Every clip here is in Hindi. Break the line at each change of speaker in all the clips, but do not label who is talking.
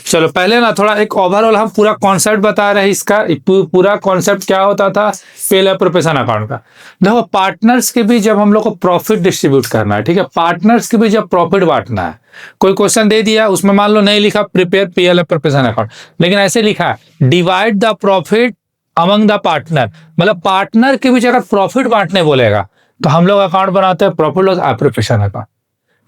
चलो पहले ना थोड़ा एक ओवरऑल हम पूरा कॉन्सेप्ट बता रहे हैं इसका। पूरा कॉन्सेप्ट क्या होता था पे एप्रोप्रिएशन अकाउंट का। देखो पार्टनर्स के भी जब हम लोग को प्रॉफिट डिस्ट्रीब्यूट करना है, ठीक है, पार्टनर्स के भी जब प्रॉफिट बांटना है, कोई क्वेश्चन दे दिया उसमें मान लो नहीं लिखा प्रिपेयर पीएल एप्रोप्रिएशन अकाउंट, लेकिन ऐसे लिखा है divide the profit among the partner, मतलब पार्टनर के बीच अगर प्रॉफिट बांटने बोलेगा तो हम लोग अकाउंट बनाते हैं प्रॉफिट लॉस एप्रोप्रिएशन अकाउंट।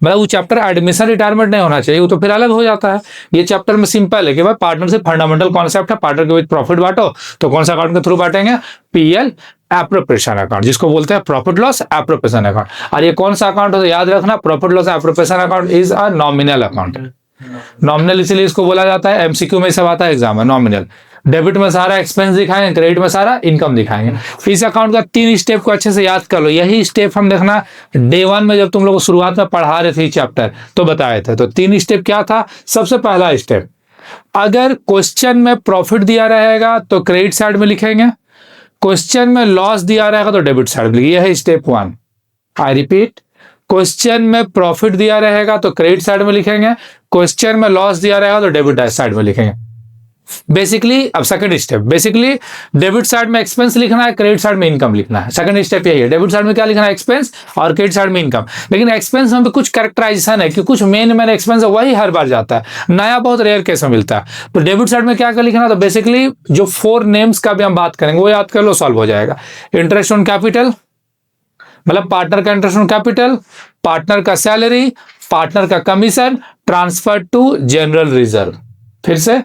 मतलब वो चैप्टर एडमिशन रिटायरमेंट नहीं होना चाहिए, वो तो फिर अलग हो जाता है। ये चैप्टर में सिंपल है कि भाई पार्टनरशिप फंडामेंटल कॉन्सेप्ट है, पार्टनर के बीच प्रॉफिट बांटो, तो कौन सा अकाउंट के थ्रू बांटेंगे? पीएल एप्रोप्रिएशन अकाउंट, जिसको बोलते हैं प्रॉफिट लॉस एप्रोप्रिएशन अकाउंट। और ये कौन सा अकाउंट है याद रखना, profit loss appropriation account is a nominal account. Nominal इसलिए इसको बोला जाता है, एमसीक्यू में सब आता है एग्जाम में। नॉमिनल डेबिट में सारा एक्सपेंस दिखाएंगे, क्रेडिट में सारा इनकम दिखाएंगे। इस अकाउंट का 3 स्टेप को अच्छे से याद कर लो। यही स्टेप हम देखना डे 1 में जब तुम लोग को शुरुआत में पढ़ा रहे थे चैप्टर तो बताए थे। तो 3 स्टेप क्या था? सबसे पहला स्टेप, अगर क्वेश्चन में प्रॉफिट दिया रहेगा तो क्रेडिट साइड में लिखेंगे, क्वेश्चन में लॉस दिया रहेगा तो डेबिट साइड में लिखिए। यह है स्टेप 1। आई रिपीट, क्वेश्चन में प्रॉफिट दिया रहेगा तो क्रेडिट साइड में लिखेंगे, क्वेश्चन में लॉस दिया रहेगा तो डेबिट साइड में लिखेंगे। बेसिकली अब second step, basically debit side में एक्सपेंस लिखना है, क्रेडिट साइड में इनकम लिखना है। सेकंड स्टेप यही है, डेबिट साइड में क्या लिखना है? एक्सपेंस, और क्रेडिट साइड में इनकम। लेकिन एक्सपेंस में भी कुछ कैरेक्टराइजेशन है कि कुछ मेन एक्सपेंस है वही हर बार जाता है, नया बहुत रेयर केस में मिलता है। तो डेबिट साइड में क्या क्या लिखना? तो बेसिकली जो 4 नेम्स का भी हम बात करेंगे वो याद कर लो, सॉल्व हो जाएगा। इंटरेस्ट ऑन कैपिटल, मतलब पार्टनर का इंटरेस्ट ऑन कैपिटल, पार्टनर का सैलरी, पार्टनर का commission, transfer to general reserve. फिर से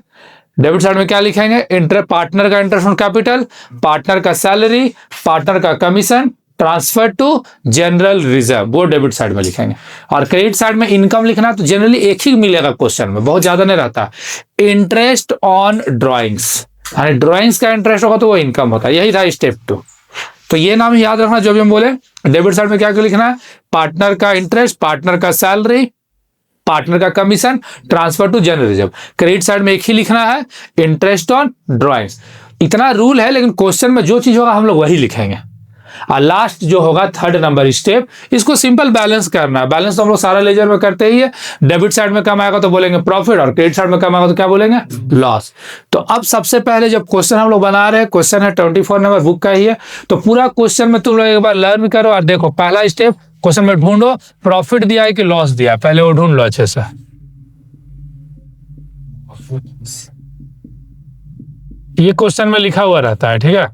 डेबिट साइड में क्या लिखेंगे? पार्टनर का इंटरेस्ट ऑन कैपिटल, पार्टनर का सैलरी, पार्टनर का commission, transfer to general reserve, वो डेबिट साइड में लिखेंगे। और क्रेडिट साइड में इनकम लिखना तो जनरली एक ही मिलेगा क्वेश्चन में, बहुत ज्यादा नहीं रहता। इंटरेस्ट ऑन ड्रॉइंग्स, ड्रॉइंग्स का इंटरेस्ट होगा तो वो इनकम होता है। यही था स्टेप 2। तो ये नाम याद रखना जो भी हम बोले। डेबिट साइड में क्या क्या लिखना है? पार्टनर का इंटरेस्ट, पार्टनर का सैलरी, पार्टनर का commission, transfer to general reserve. Credit side में एक ही लिखना है, इंटरेस्ट ऑन ड्रॉइंग्स। इतना रूल है, लेकिन क्वेश्चन में जो चीज होगा हम लोग वही लिखेंगे। और लास्ट जो होगा 3rd नंबर स्टेप, इसको सिंपल बैलेंस करना है। बैलेंस तो हम लोग सारा लेजर में करते ही है। डेबिट साइड में कम आएगा तो बोलेंगे प्रॉफिट, और क्रेडिट साइड में कम आएगा तो क्या बोलेंगे? लॉस। तो अब सबसे पहले जब क्वेश्चन हम लोग बना रहे हैं, क्वेश्चन है 24 नंबर बुक का ही है, तो पूरा क्वेश्चन में तुम लोग एक बार लर्न करो और देखो। पहला स्टेप, क्वेश्चन में ढूंढो प्रॉफिट दिया है कि लॉस दिया है, पहले वो ढूंढ लो अच्छे से। ये क्वेश्चन में लिखा हुआ रहता है, ठीक है,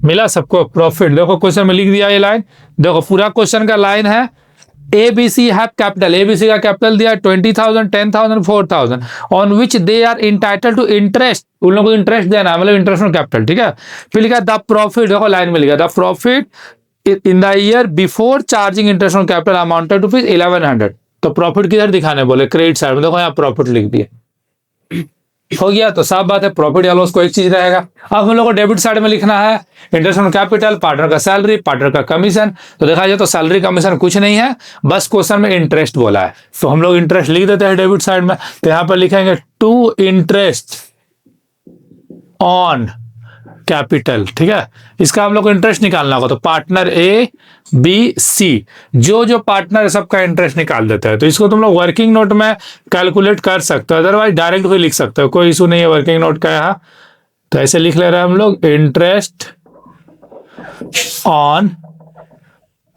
मिला सबको प्रॉफिट? देखो क्वेश्चन में लिख दिया ये लाइन, देखो पूरा क्वेश्चन का लाइन है ABC हैव कैपिटल, ABC का कैपिटल दिया 20,000, 10,000, 4,000 on which they are entitled to interest, उन लोगों को इंटरेस्ट देना है, मतलब इंटरेस्ट ऑन कैपिटल, ठीक है। फिर लिखा द प्रॉफिट, देखो लाइन में लिखा the profit in the year before charging interest on capital amounted to 1100। तो प्रॉफिट किधर दिखाने बोले? क्रेडिट साइड में। देखो यहाँ प्रॉफिट लिख दिया, हो गया। तो साफ बात है प्रॉफिट या लॉस को एक चीज रहेगा। अब हम लोग को डेबिट साइड में लिखना है इंटरेस्ट ऑन कैपिटल, पार्टनर का सैलरी, पार्टनर का कमीशन। तो देखा जाए तो सैलरी कमीशन कुछ नहीं है, बस क्वेश्चन में इंटरेस्ट बोला है, तो हम लोग इंटरेस्ट लिख देते हैं डेबिट साइड में। तो यहां पर लिखेंगे टू इंटरेस्ट ऑन कैपिटल, ठीक है। इसका हम लोग को इंटरेस्ट निकालना होगा, तो पार्टनर A B C, जो जो पार्टनर है सबका इंटरेस्ट निकाल देते हैं। तो इसको तुम लोग वर्किंग नोट में कैलकुलेट कर सकते हो, अदरवाइज डायरेक्ट भी लिख सकते हो, कोई इशू नहीं है वर्किंग नोट का यहाँ। तो ऐसे लिख ले रहे हैं हम लोग इंटरेस्ट ऑन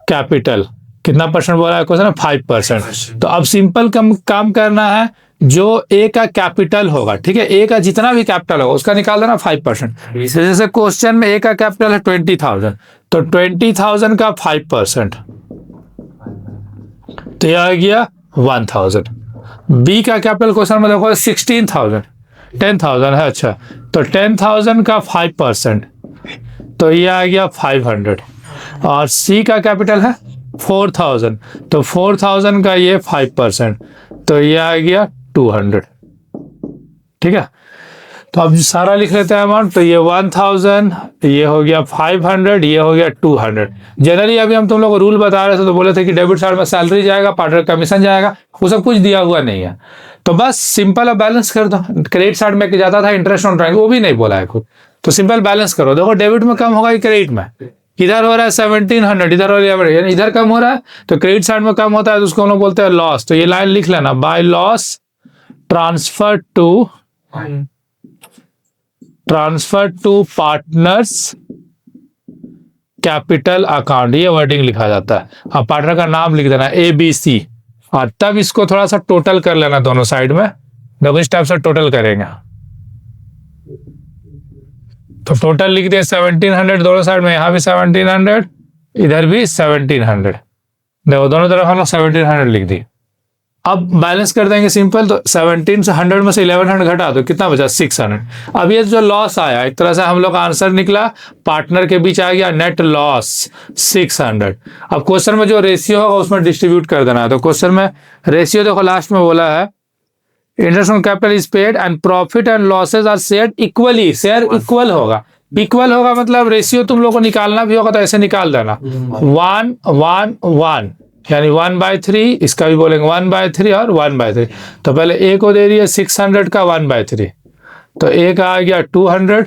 कैपिटल, कितना परसेंट बोला है क्वेश्चन? 5%। तो अब सिंपल काम करना है, जो A का कैपिटल होगा, ठीक है, A का जितना भी कैपिटल होगा उसका निकाल देना 5%। जैसे क्वेश्चन में A का कैपिटल है 20,000, तो 20,000 का 5%, तो यह आ गया 1,000। B का कैपिटल क्वेश्चन में देखो 16,000, 10,000 है, अच्छा, तो 10,000 का 5%, तो यह आ गया 500। और C का कैपिटल है 4,000, तो 4,000 का ये 5%, तो ये आ गया 200, ठीक है। तो अब सारा लिख लेते हैं अमाउंट, तो ये 1,000, ये हो गया 500, ये हो गया 200। जनरली अभी हम तुम लोग को रूल बता रहे थे, तो बोले थे कि डेबिट साइड में सैलरी जाएगा, पार्टनर कमीशन जाएगा, वो सब कुछ दिया हुआ नहीं है। तो बस सिंपल अब बैलेंस कर दो। क्रेडिट साइड में जाता था इंटरेस्ट ऑन ड्रॉइंग, वो भी नहीं बोला है खुद, तो सिंपल बैलेंस करो। देखो डेबिट में कम होगा कि क्रेडिट में? इधर हो रहा है 1700, इधर हो रहा है, इधर कम हो रहा है, तो क्रेडिट साइड में कम होता है तो उसको हम लोग बोलते हैं लॉस। तो ये लाइन लिख लेना, by loss transfer to partners capital account, ये वर्डिंग लिखा जाता है। अब पार्टनर का नाम लिख देना ABC, और तब इसको थोड़ा सा टोटल कर लेना दोनों साइड में। देखो इस टाइप से टोटल करेंगे, तो टोटल लिख दिया 1700 दोनों साइड में, यहाँ भी 1700, इधर भी 1700। देखो दोनों तरफ हम लोग 1700 लिख दिए। अब बैलेंस कर देंगे सिंपल, तो 17 से 100 में से 1100 घटा तो कितना बचा 600। अब ये जो लॉस आया, एक तरह से हम लोग का आंसर निकला, पार्टनर के बीच आ गया नेट लॉस 600। अब क्वेश्चन में जो रेशियो होगा उसमें डिस्ट्रीब्यूट कर देना है। तो क्वेश्चन में रेशियो देखो लास्ट में बोला है interest on capital is paid and profit and losses are shared equally. Share equal होगा, इक्वल होगा मतलब रेशियो तुम लोग को निकालना भी होगा तो ऐसे निकाल देना 1 1 1, यानी 1/3, इसका भी बोलेंगे 1/3 और 1/3। तो पहले ए को दे दिए 600 का 1/3, तो ए का आ गया 200,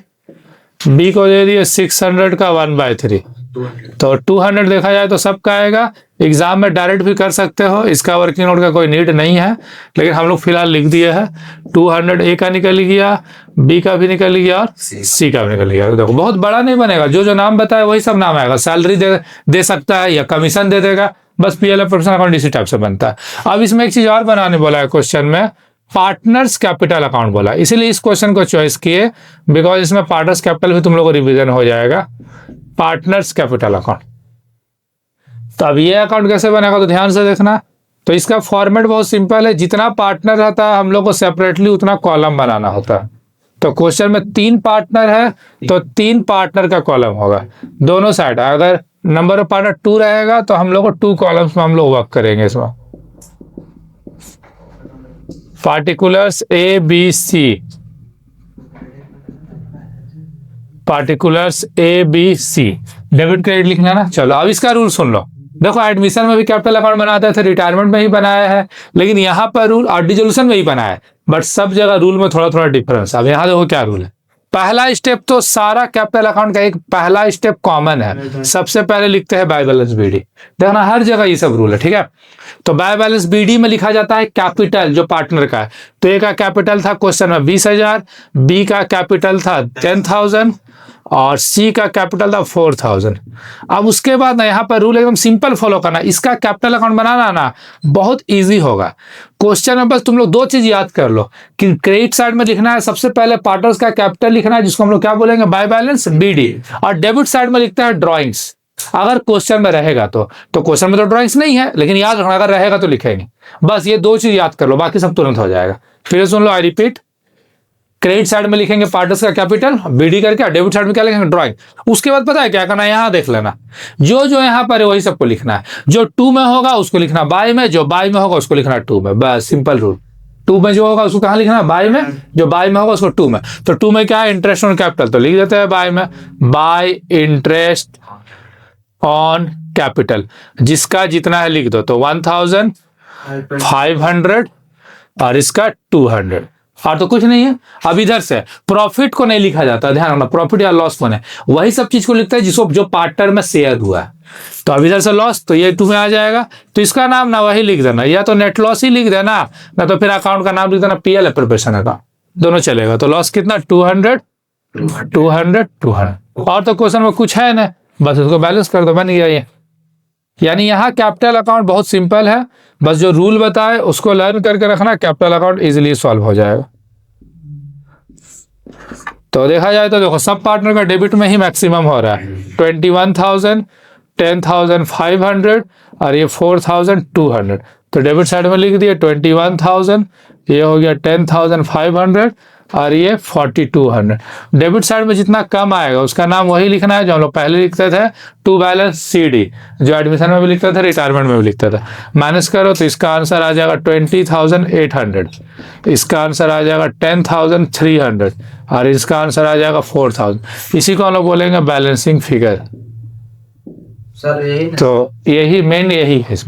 बी को दे दिए 600 का 1/3, तो 200 देखा जाए तो सबका आएगा। एग्जाम में डायरेक्ट भी कर सकते हो, इसका वर्किंग नोट का कोई नीड नहीं है, लेकिन हम लोग फिलहाल लिख दिए हैं 200। ए का निकल गया, बी का भी निकल गया और सी का भी निकल गया। देखो बहुत बड़ा नहीं बनेगा, जो नाम बताया वही सब नाम आएगा। सैलरी दे सकता है या कमीशन दे देगा, बस पीएल प्रोफेशनल अकाउंट इसी टाइप से बनता है। अब इसमें एक चीज और बनाने बोला है क्वेश्चन में, पार्टनर्स कैपिटल अकाउंट बोला, इसीलिए इस क्वेश्चन को चॉइस किए, बिकॉज इसमें पार्टनर्स कैपिटल भी तुम लोग को रिवीजन हो जाएगा। पार्टनर्स कैपिटल अकाउंट, तो अब ये अकाउंट कैसे बनेगा तो ध्यान से देखना। तो इसका फॉर्मेट बहुत सिंपल है, जितना पार्टनर रहता है हम लोग को सेपरेटली उतना कॉलम बनाना होता है। तो क्वेश्चन में 3 पार्टनर है तो 3 पार्टनर का कॉलम होगा दोनों साइड। अगर नंबर ऑफ पार्टनर 2 रहेगा तो हम लोग को 2 कॉलम्स में हम लोग वर्क करेंगे। इसमें particulars ABC, particulars ABC, debit credit लिखना ना। चलो अब इसका रूल सुन लो। देखो एडमिशन में भी कैपिटल अकाउंट बनाते थे, रिटायरमेंट में ही बनाया है, लेकिन यहाँ पर रूल और डिसोल्यूशन में ही बनाया है, बट सब जगह रूल में थोड़ा थोड़ा डिफरेंस। अब यहाँ देखो क्या रूल है। पहला स्टेप तो सारा कैपिटल अकाउंट का एक पहला स्टेप कॉमन है, सबसे पहले लिखते हैं बाय बैलेंस BD। देखना हर जगह ये सब रूल है, ठीक है। तो बाय बैलेंस BD में लिखा जाता है कैपिटल जो पार्टनर का है। तो ए का कैपिटल था क्वेश्चन में 20,000, बी का कैपिटल था 10,000 और सी का कैपिटल था 4,000। अब उसके बाद ना यहाँ पर रूल एकदम सिंपल फॉलो करना। इसका कैपिटल अकाउंट बनाना ना बहुत इजी होगा। क्वेश्चन में बस तुम लोग 2 चीज याद कर लो कि क्रेडिट साइड में लिखना है सबसे पहले पार्टनर्स का कैपिटल लिखना है, जिसको हम लोग क्या बोलेंगे बाय बैलेंस BD, और डेबिट साइड में लिखता है ड्रॉइंग्स। अगर क्वेश्चन में रहेगा तो क्वेश्चन में तो ड्रॉइंग्स नहीं है, लेकिन याद रखना अगर रहेगा तो लिखेंगे। बस ये 2 चीज याद कर लो, बाकी सब तुरंत हो जाएगा। फिर सुन लो, आई रिपीट, क्रेडिट साइड में लिखेंगे पार्टनर्स का कैपिटल BD करके, डेबिट साइड में क्या लिखेंगे ड्राइंग। उसके बाद पता है क्या करना है, यहाँ देख लेना, जो यहाँ पर है वही सबको लिखना है। जो 2 में होगा उसको लिखना बाय में, जो बाय में होगा उसको लिखना 2 में, बस सिंपल रूल। 2 में जो होगा उसको कहाँ लिखना बाय में, जो बाय में होगा उसको 2 में। तो 2 में क्या है इंटरेस्ट ऑन कैपिटल, तो लिख देते हैं बाय में, बाय इंटरेस्ट ऑन कैपिटल, जिसका जितना है लिख दो। तो 1,500 और इसका 200, और तो कुछ नहीं है। अब इधर से प्रॉफिट को नहीं लिखा जाता, ध्यान रखना, प्रॉफिट या लॉस बने वही सब चीज को लिखता है जिसको जो पार्टनर में शेयर हुआ है। तो अब इधर से लॉस, तो ये 2 में आ जाएगा, तो इसका नाम ना वही लिख देना, या तो नेट लॉस ही लिख देना, ना तो फिर अकाउंट का नाम लिख देना PL प्रिपरेशन अकाउंट, दोनों चलेगा। तो लॉस कितना 200 200 200, और तो क्वेश्चन में कुछ है ना, बस उसको बैलेंस कर दो, बन गया ये। यानी यहाँ कैपिटल अकाउंट बहुत सिंपल है, बस जो रूल बताए उसको लर्न करके रखना, कैपिटल अकाउंट इजीली सॉल्व हो जाएगा। तो देखा जाए तो देखो सब पार्टनर का डेबिट में ही मैक्सिमम हो रहा है, 21,000, 10,500 और ये 4,200। तो डेबिट साइड में लिख दिए 21,000, ये हो गया 10,500 और ये 4,200। डेबिट साइड में जितना कम आएगा उसका नाम वही लिखना है जो हम लोग पहले लिखते थे, टू बैलेंस CD, जो एडमिशन में भी लिखते थे, रिटायरमेंट में भी लिखते थे। माइनस करो तो इसका आंसर आ जाएगा 20,800, इसका आंसर आ जाएगा 10,300 और इसका आंसर आ जाएगा 4,000। इसी को हम लोग बोलेंगे बैलेंसिंग फिगर। तो यही मेन यही है इसमें।